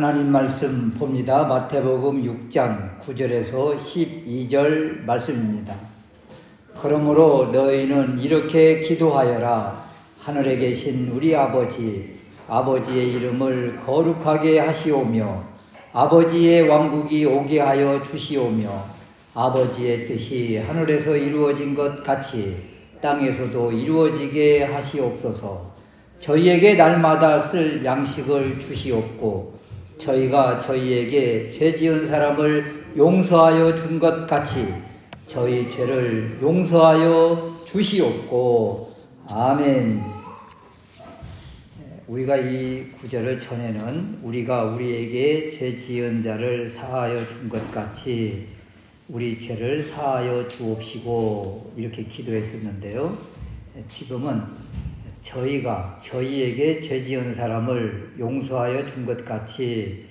하나님 말씀 봅니다. 마태복음 6장 9절에서 12절 말씀입니다. 그러므로 너희는 이렇게 기도하여라. 하늘에 계신 우리 아버지의 이름을 거룩하게 하시오며 아버지의 왕국이 오게 하여 주시오며 아버지의 뜻이 하늘에서 이루어진 것 같이 땅에서도 이루어지게 하시옵소서. 저희에게 날마다 쓸 양식을 주시옵고 저희가 저희에게 죄 지은 사람을 용서하여 준 것 같이 저희 죄를 용서하여 주시옵고. 아멘. 우리가 이 구절을 전에는 우리가 우리에게 죄 지은 자를 사하여 준 것 같이 우리 죄를 사하여 주옵시고 이렇게 기도했었는데요. 지금은 저희가 저희에게 죄 지은 사람을 용서하여 준 것 같이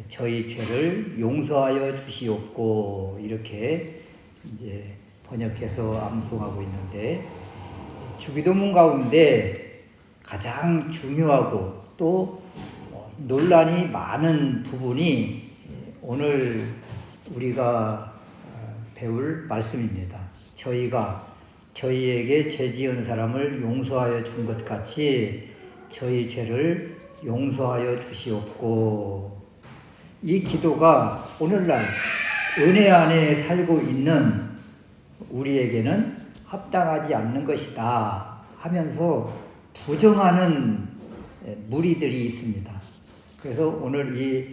저희 죄를 용서하여 주시옵고 이렇게 이제 번역해서 암송하고 있는데, 주기도문 가운데 가장 중요하고 또 논란이 많은 부분이 오늘 우리가 배울 말씀입니다. 저희가 저희에게 죄 지은 사람을 용서하여 준 것 같이 저희 죄를 용서하여 주시옵고. 이 기도가 오늘날 은혜 안에 살고 있는 우리에게는 합당하지 않는 것이다 하면서 부정하는 무리들이 있습니다. 그래서 오늘 이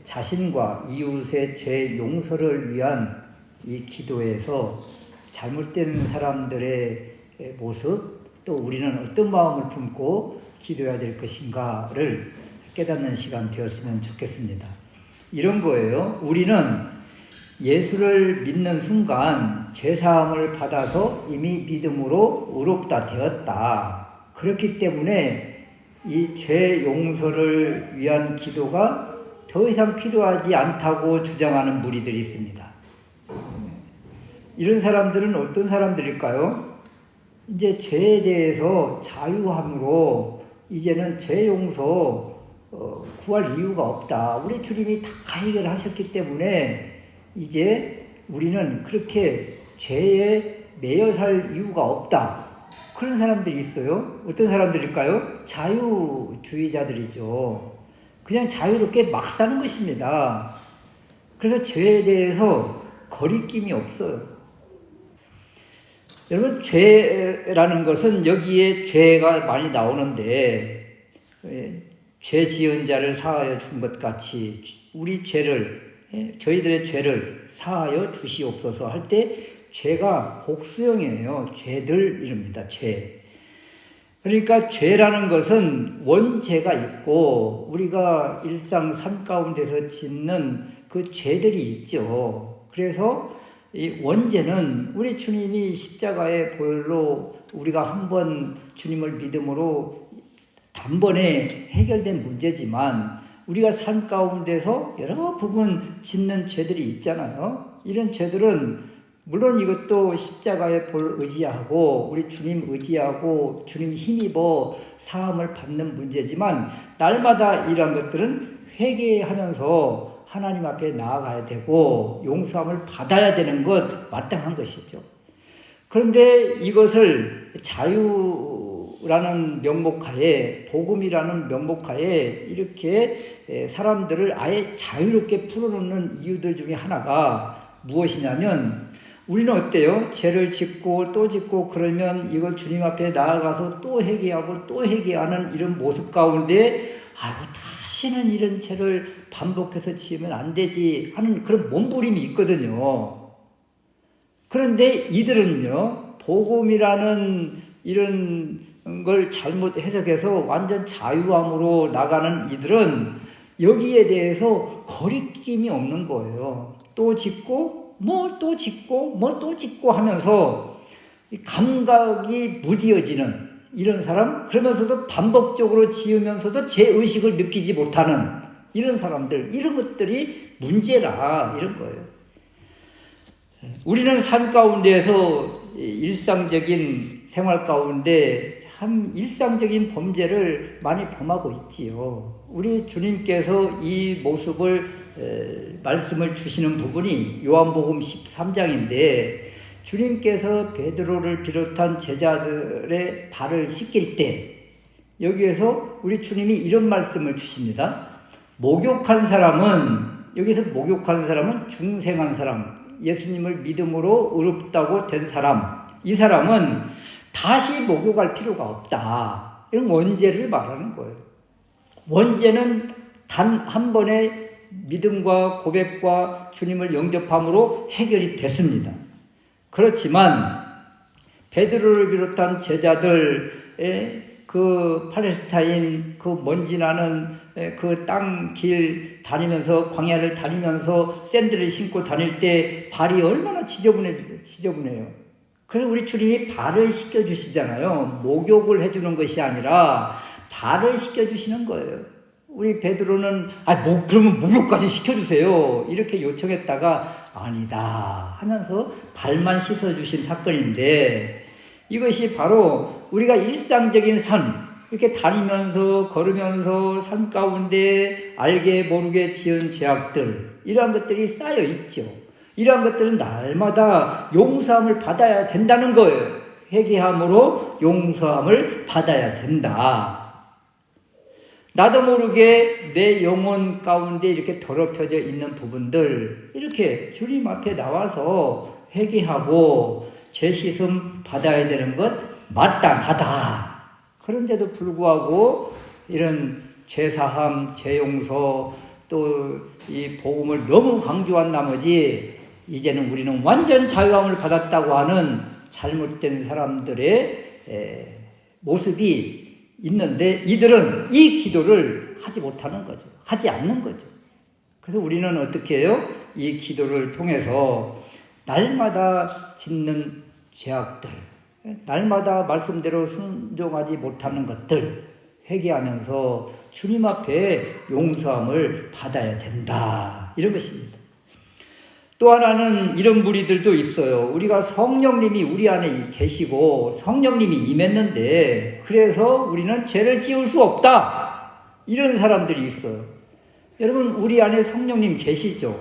자신과 이웃의 죄 용서를 위한 이 기도에서 잘못된 사람들의 모습, 또 우리는 어떤 마음을 품고 기도해야 될 것인가를 깨닫는 시간 되었으면 좋겠습니다. 이런 거예요. 우리는 예수를 믿는 순간 죄사함을 받아서 이미 믿음으로 의롭다 되었다. 그렇기 때문에 이 죄 용서를 위한 기도가 더 이상 필요하지 않다고 주장하는 무리들이 있습니다. 이런 사람들은 어떤 사람들일까요? 이제 죄에 대해서 자유함으로 이제는 죄 용서 구할 이유가 없다. 우리 주님이 다 해결하셨기 때문에 이제 우리는 그렇게 죄에 매여 살 이유가 없다. 그런 사람들이 있어요. 어떤 사람들일까요? 자유주의자들이죠. 그냥 자유롭게 막 사는 것입니다. 그래서 죄에 대해서 거리낌이 없어요. 여러분, 죄라는 것은 여기에 죄가 많이 나오는데, 죄 지은 자를 사하여 준 것 같이 우리 죄를, 저희들의 죄를 사하여 주시옵소서 할 때 죄가 복수형이에요. 죄들 이릅니다. 죄. 그러니까 죄라는 것은 원죄가 있고 우리가 일상 삶 가운데서 짓는 그 죄들이 있죠. 그래서 이 원죄는 우리 주님이 십자가의 보혈로 우리가 한번 주님을 믿음으로 단번에 해결된 문제지만 우리가 삶 가운데서 여러 부분 짓는 죄들이 있잖아요. 이런 죄들은 물론 이것도 십자가의 보혈을 의지하고 우리 주님 의지하고 주님 힘입어 사함을 받는 문제지만 날마다 이런 것들은 회개하면서 하나님 앞에 나아가야 되고 용서함을 받아야 되는 것 마땅한 것이죠. 그런데 이것을 자유라는 명목하에, 복음이라는 명목하에 이렇게 사람들을 아예 자유롭게 풀어놓는 이유들 중에 하나가 무엇이냐면, 우리는 어때요? 죄를 짓고 또 짓고 그러면 이걸 주님 앞에 나아가서 또 회개하고 또 회개하는 이런 모습 가운데 다시는 이런 죄를 반복해서 지으면 안 되지 하는 그런 몸부림이 있거든요. 그런데 이들은요, 복음이라는 이런 걸 잘못 해석해서 완전 자유함으로 나가는 이들은 여기에 대해서 거리낌이 없는 거예요. 또 짓고 또 짓고 또 짓고 하면서 감각이 무뎌지는 이런 사람, 그러면서도 반복적으로 지으면서도 죄의식을 느끼지 못하는 이런 사람들, 이런 것들이 문제라 이런 거예요. 우리는 삶 가운데에서 일상적인 생활 가운데 참 일상적인 범죄를 많이 범하고 있지요. 우리 주님께서 이 모습을 말씀을 주시는 부분이 요한복음 13장인데 주님께서 베드로를 비롯한 제자들의 발을 씻길 때 여기에서 우리 주님이 이런 말씀을 주십니다. 목욕한 사람은 여기서 목욕한 사람은 중생한 사람, 예수님을 믿음으로 의롭다고 된 사람, 이 사람은 다시 목욕할 필요가 없다. 이런 원죄를 말하는 거예요. 원죄는 단 한 번의 믿음과 고백과 주님을 영접함으로 해결이 됐습니다. 그렇지만 베드로를 비롯한 제자들의 그 팔레스타인 그 먼지 나는 그 땅 길 다니면서 광야를 다니면서 샌들을 신고 다닐 때 발이 얼마나 지저분해요. 그래서 우리 주님이 발을 씻겨주시잖아요. 목욕을 해주는 것이 아니라 발을 씻겨주시는 거예요. 우리 베드로는 그러면 목욕까지 시켜주세요 이렇게 요청했다가 아니다 하면서 발만 씻어주신 사건인데 이것이 바로 우리가 일상적인 삶 이렇게 다니면서 걸으면서 삶 가운데 알게 모르게 지은 죄악들 이러한 것들이 쌓여 있죠. 이러한 것들은 날마다 용서함을 받아야 된다는 거예요. 회개함으로 용서함을 받아야 된다. 나도 모르게 내 영혼 가운데 이렇게 더럽혀져 있는 부분들 이렇게 주님 앞에 나와서 회개하고 죄 씻음 받아야 되는 것 마땅하다. 그런데도 불구하고 이런 죄사함, 죄용서 또 이 복음을 너무 강조한 나머지 이제는 우리는 완전 자유함을 받았다고 하는 잘못된 사람들의 모습이 있는데 이들은 이 기도를 하지 못하는 거죠. 하지 않는 거죠. 그래서 우리는 어떻게 해요? 이 기도를 통해서 날마다 짓는 죄악들, 날마다 말씀대로 순종하지 못하는 것들 회개하면서 주님 앞에 용서함을 받아야 된다. 이런 것입니다. 또 하나는 이런 무리들도 있어요. 우리가 성령님이 우리 안에 계시고 성령님이 임했는데 그래서 우리는 죄를 지을 수 없다. 이런 사람들이 있어요. 여러분 우리 안에 성령님 계시죠?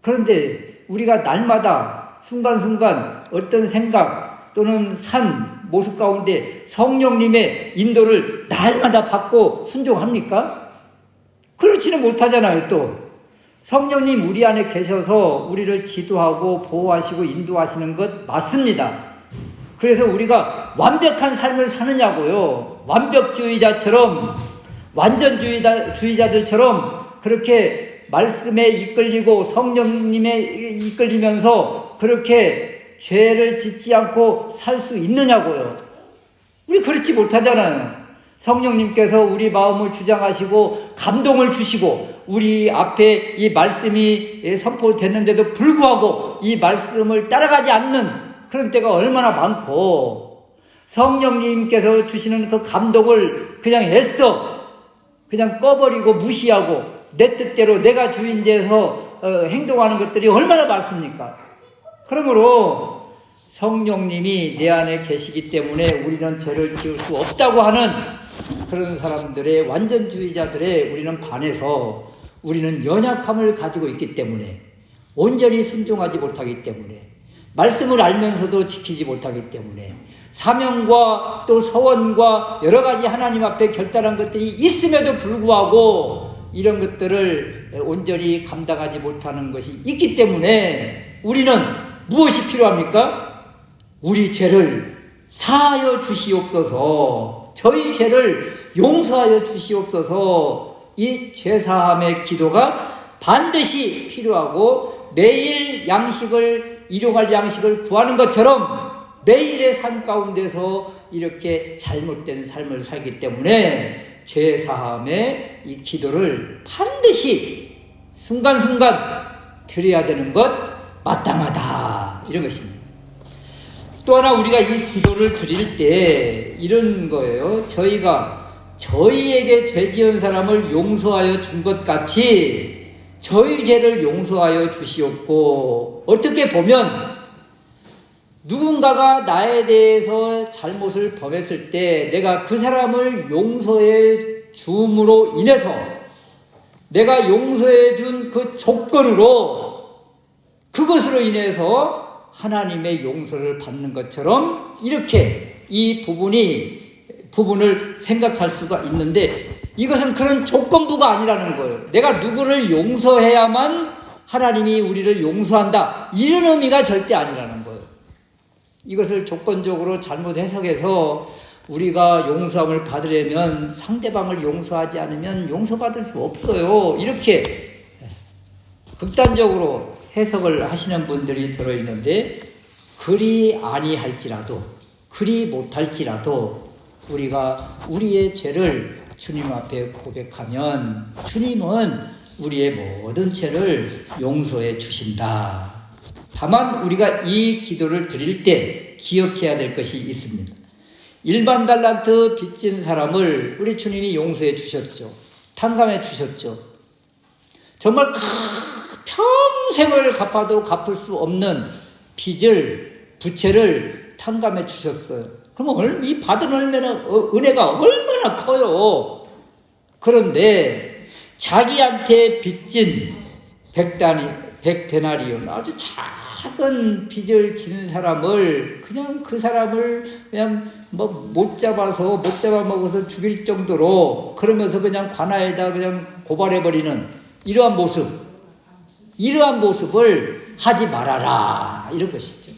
그런데 우리가 날마다 순간순간 어떤 생각 또는 산 모습 가운데 성령님의 인도를 날마다 받고 순종합니까? 그렇지는 못하잖아요. 또 성령님 우리 안에 계셔서 우리를 지도하고 보호하시고 인도하시는 것 맞습니다. 그래서 우리가 완벽한 삶을 사느냐고요. 완벽주의자처럼 완전주의자들처럼 그렇게 말씀에 이끌리고 성령님에 이끌리면서 그렇게 죄를 짓지 않고 살 수 있느냐고요. 우리 그렇지 못하잖아요. 성령님께서 우리 마음을 주장하시고 감동을 주시고 우리 앞에 이 말씀이 선포됐는데도 불구하고 이 말씀을 따라가지 않는 그런 때가 얼마나 많고 성령님께서 주시는 그 감동을 그냥 애써 그냥 꺼버리고 무시하고 내 뜻대로 내가 주인 돼서 행동하는 것들이 얼마나 많습니까? 그러므로 성령님이 내 안에 계시기 때문에 우리는 죄를 지을 수 없다고 하는 그런 사람들의 완전주의자들의 우리는 반해서 우리는 연약함을 가지고 있기 때문에 온전히 순종하지 못하기 때문에 말씀을 알면서도 지키지 못하기 때문에 사명과 또 서원과 여러 가지 하나님 앞에 결단한 것들이 있음에도 불구하고 이런 것들을 온전히 감당하지 못하는 것이 있기 때문에 우리는 무엇이 필요합니까? 우리 죄를 사하여 주시옵소서. 저희 죄를 용서하여 주시옵소서. 이 죄사함의 기도가 반드시 필요하고 매일 일용할 양식을 구하는 것처럼 매일의 삶 가운데서 이렇게 잘못된 삶을 살기 때문에 죄사함의 이 기도를 반드시 순간순간 드려야 되는 것 마땅하다. 이런 것입니다. 또 하나 우리가 이 기도를 드릴 때 이런 거예요. 저희가 저희에게 죄 지은 사람을 용서하여 준 것 같이 저희 죄를 용서하여 주시옵고 어떻게 보면 누군가가 나에 대해서 잘못을 범했을 때 내가 그 사람을 용서해 줌으로 인해서 내가 용서해 준 그 조건으로 그것으로 인해서 하나님의 용서를 받는 것처럼 이렇게 이 부분을 생각할 수가 있는데 이것은 그런 조건부가 아니라는 거예요. 내가 누구를 용서해야만 하나님이 우리를 용서한다. 이런 의미가 절대 아니라는 거예요. 이것을 조건적으로 잘못 해석해서 우리가 용서함을 받으려면 상대방을 용서하지 않으면 용서받을 수 없어요. 이렇게 극단적으로 해석을 하시는 분들이 들어있는데 그리 아니할지라도 그리 못할지라도 우리가 우리의 죄를 주님 앞에 고백하면 주님은 우리의 모든 죄를 용서해 주신다. 다만 우리가 이 기도를 드릴 때 기억해야 될 것이 있습니다. 1만 달란트 빚진 사람을 우리 주님이 용서해 주셨죠. 탕감해 주셨죠. 정말 평생을 갚아도 갚을 수 없는 부채를 탕감해 주셨어요. 그럼 이 받은 은혜가 얼마나 커요. 그런데 자기한테 빚진 100데나리온 아주 작은 빚을 지는 사람을 그냥 그 사람을 그냥 못 잡아먹어서 죽일 정도로 그러면서 그냥 관아에다 그냥 고발해버리는 이러한 모습을 하지 말아라. 이런 것이죠.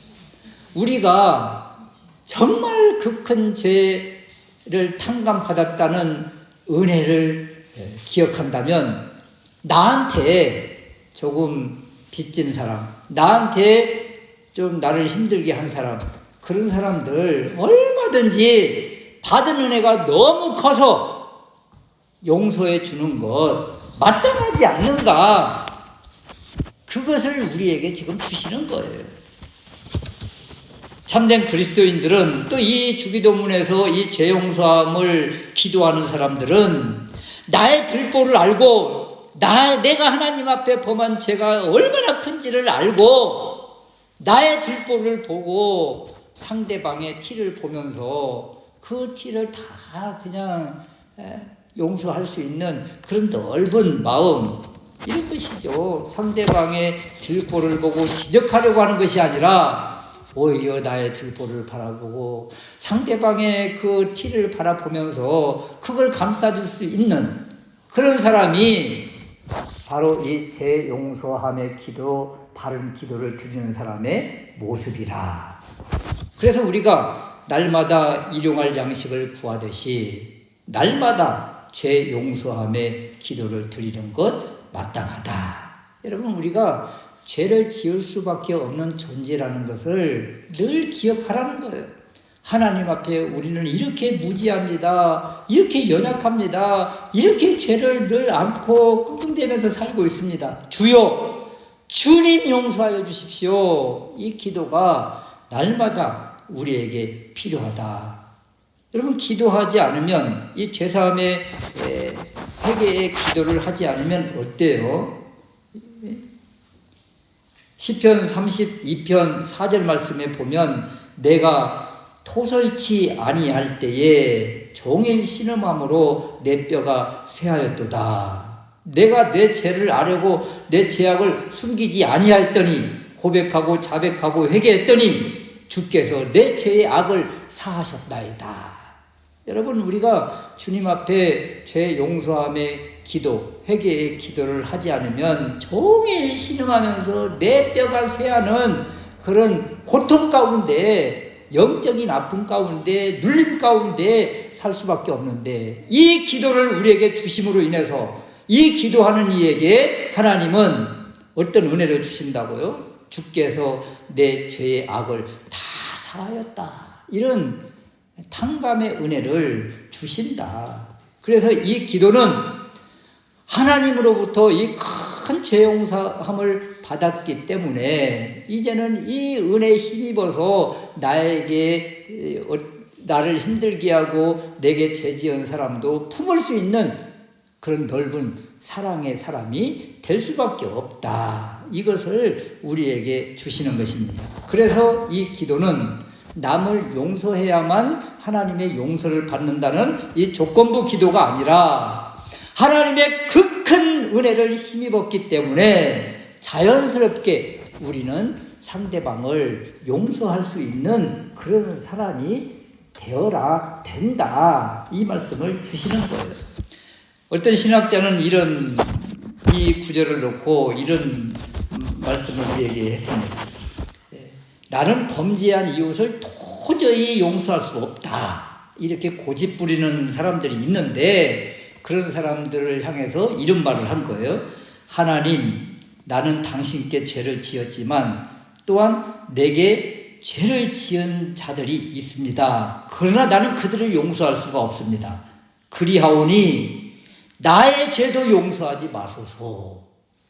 우리가 정말 그 큰 죄를 탕감받았다는 은혜를 기억한다면 나한테 조금 빚진 사람, 나한테 좀 나를 힘들게 한 사람, 그런 사람들 얼마든지 받은 은혜가 너무 커서 용서해 주는 것 마땅하지 않는가? 그것을 우리에게 지금 주시는 거예요. 참된 그리스도인들은 또 이 주기도문에서 이 죄 용서함을 기도하는 사람들은 나의 들보를 알고 내가 하나님 앞에 범한 죄가 얼마나 큰지를 알고 나의 들보를 보고 상대방의 티를 보면서 그 티를 다 그냥 용서할 수 있는 그런 넓은 마음, 이런 것이죠. 상대방의 들보를 보고 지적하려고 하는 것이 아니라 오히려 나의 들보를 바라보고 상대방의 그 티를 바라보면서 그걸 감싸줄 수 있는 그런 사람이 바로 이 제 용서함의 기도, 바른 기도를 드리는 사람의 모습이라. 그래서 우리가 날마다 일용할 양식을 구하듯이 날마다 죄 용서함의 기도를 드리는 것 마땅하다. 여러분, 우리가 죄를 지을 수밖에 없는 존재라는 것을 늘 기억하라는 거예요. 하나님 앞에 우리는 이렇게 무지합니다. 이렇게 연약합니다. 이렇게 죄를 늘 안고 끙끙대면서 살고 있습니다. 주여, 주님 용서하여 주십시오. 이 기도가 날마다 우리에게 필요하다. 여러분, 기도하지 않으면, 이 죄사함의 회개의 기도를 하지 않으면 어때요? 시편 32편 4절 말씀에 보면 내가 토설치 아니할 때에 종일 신음함으로 내 뼈가 쇠하였도다. 내가 내 죄를 아려고 내 죄악을 숨기지 아니하였더니 고백하고 자백하고 회개했더니 주께서 내 죄의 악을 사하셨나이다. 여러분, 우리가 주님 앞에 죄 용서함의 기도, 회개의 기도를 하지 않으면 종일 신음하면서 내 뼈가 쇠하는 그런 고통 가운데, 영적인 아픔 가운데, 눌림 가운데 살 수밖에 없는데, 이 기도를 우리에게 주심으로 인해서 이 기도하는 이에게 하나님은 어떤 은혜를 주신다고요? 주께서 내 죄의 악을 다 사하였다. 이런 탕감의 은혜를 주신다. 그래서 이 기도는 하나님으로부터 이 큰 죄 용서함을 받았기 때문에 이제는 이 은혜에 힘입어서 나를 힘들게 하고 내게 죄 지은 사람도 품을 수 있는 그런 넓은 사랑의 사람이 될 수밖에 없다. 이것을 우리에게 주시는 것입니다. 그래서 이 기도는 남을 용서해야만 하나님의 용서를 받는다는 이 조건부 기도가 아니라 하나님의 그 큰 은혜를 힘입었기 때문에 자연스럽게 우리는 상대방을 용서할 수 있는 그런 사람이 되어라 된다. 이 말씀을 주시는 거예요. 어떤 신학자는 이 구절을 놓고 이런 말씀을 우리에게 했습니다. 나는 범죄한 이웃을 도저히 용서할 수 없다. 이렇게 고집 부리는 사람들이 있는데 그런 사람들을 향해서 이런 말을 한 거예요. 하나님, 나는 당신께 죄를 지었지만 또한 내게 죄를 지은 자들이 있습니다. 그러나 나는 그들을 용서할 수가 없습니다. 그리하오니 나의 죄도 용서하지 마소서.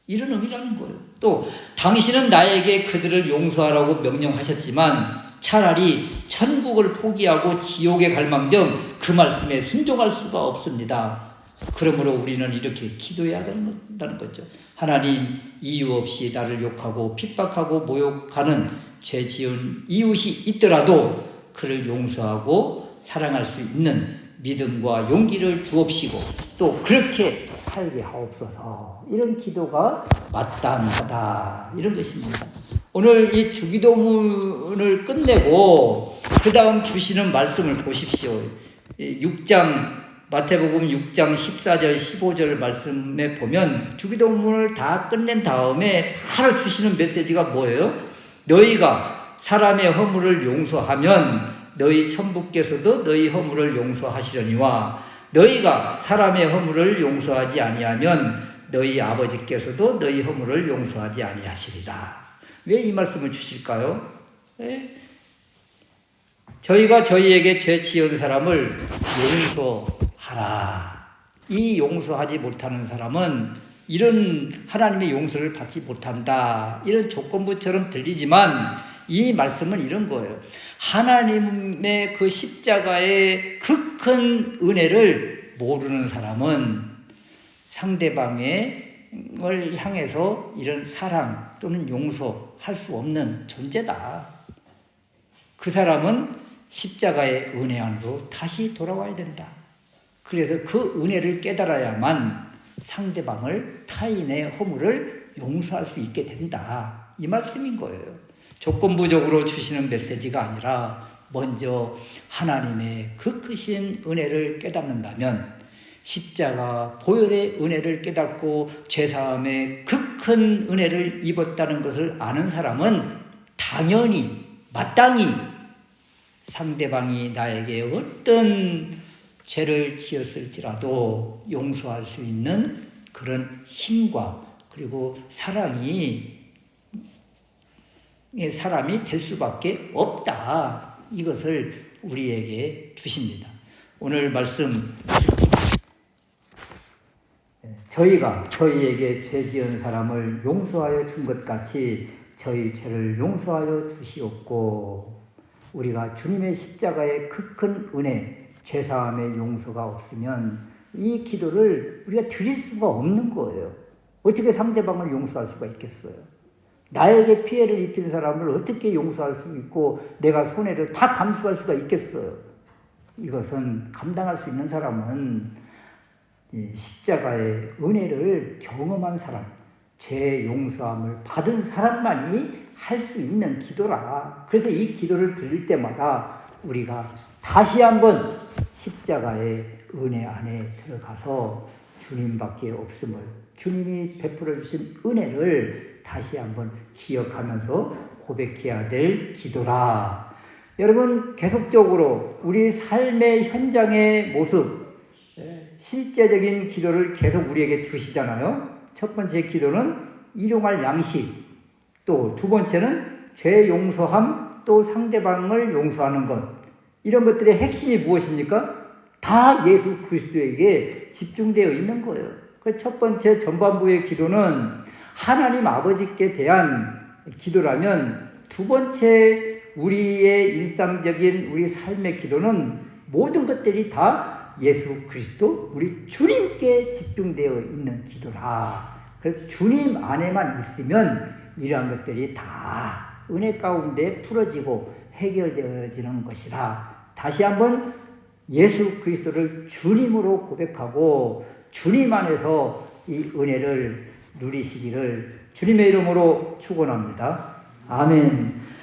이런 의미라는 거예요. 또 당신은 나에게 그들을 용서하라고 명령하셨지만 차라리 천국을 포기하고 지옥에 갈 망정 그 말씀에 순종할 수가 없습니다. 그러므로 우리는 이렇게 기도해야 된다는 거죠. 하나님, 이유 없이 나를 욕하고 핍박하고 모욕하는 죄 지은 이웃이 있더라도 그를 용서하고 사랑할 수 있는 믿음과 용기를 주옵시고 또 그렇게 살게 하옵소서. 이런 기도가 마땅하다. 이런 것입니다. 오늘 이 주기도문을 끝내고 그 다음 주시는 말씀을 보십시오. 6장 마태복음 6장 14절 15절 말씀에 보면 주기도문을 다 끝낸 다음에 바로 주시는 메시지가 뭐예요? 너희가 사람의 허물을 용서하면 너희 천부께서도 너희 허물을 용서하시려니와 너희가 사람의 허물을 용서하지 아니하면 너희 아버지께서도 너희 허물을 용서하지 아니하시리라. 왜 이 말씀을 주실까요? 저희가 저희에게 죄 지은 사람을 용서하라. 이 용서하지 못하는 사람은 이런 하나님의 용서를 받지 못한다. 이런 조건부처럼 들리지만 이 말씀은 이런 거예요. 하나님의 그 십자가의 그 큰 은혜를 모르는 사람은 상대방을 향해서 이런 사랑 또는 용서할 수 없는 존재다. 그 사람은 십자가의 은혜 안으로 다시 돌아와야 된다. 그래서 그 은혜를 깨달아야만 상대방을 타인의 허물을 용서할 수 있게 된다. 이 말씀인 거예요. 조건부적으로 주시는 메시지가 아니라 먼저 하나님의 그 크신 은혜를 깨닫는다면 십자가 보혈의 은혜를 깨닫고 죄사함의 그 큰 은혜를 입었다는 것을 아는 사람은 당연히 마땅히 상대방이 나에게 어떤 죄를 지었을지라도 용서할 수 있는 그런 힘과 그리고 사랑이 될 수밖에 없다. 이것을 우리에게 주십니다. 오늘 말씀 저희가 저희에게 죄 지은 사람을 용서하여 준 것 같이 저희 죄를 용서하여 주시옵고 우리가 주님의 십자가의 그 큰 은혜 죄사함의 용서가 없으면 이 기도를 우리가 드릴 수가 없는 거예요. 어떻게 상대방을 용서할 수가 있겠어요? 나에게 피해를 입힌 사람을 어떻게 용서할 수 있고 내가 손해를 다 감수할 수가 있겠어요? 이것은 감당할 수 있는 사람은 십자가의 은혜를 경험한 사람, 죄 용서함을 받은 사람만이 할 수 있는 기도라. 그래서 이 기도를 드릴 때마다 우리가 다시 한번 십자가의 은혜 안에 들어가서 주님밖에 없음을, 주님이 베풀어 주신 은혜를 다시 한번 기억하면서 고백해야 될 기도라. 여러분, 계속적으로 우리 삶의 현장의 모습, 실제적인 기도를 계속 우리에게 주시잖아요. 첫 번째 기도는 일용할 양식, 또 두 번째는 죄 용서함, 또 상대방을 용서하는 것. 이런 것들의 핵심이 무엇입니까? 다 예수 그리스도에게 집중되어 있는 거예요. 그 첫 번째 전반부의 기도는 하나님 아버지께 대한 기도라면 두 번째 우리의 일상적인 우리 삶의 기도는 모든 것들이 다 예수 그리스도 우리 주님께 집중되어 있는 기도라. 그래서 주님 안에만 있으면 이러한 것들이 다 은혜 가운데 풀어지고 해결되어지는 것이라. 다시 한번 예수 그리스도를 주님으로 고백하고 주님 안에서 이 은혜를 누리시기를 주님의 이름으로 축원합니다. 아멘.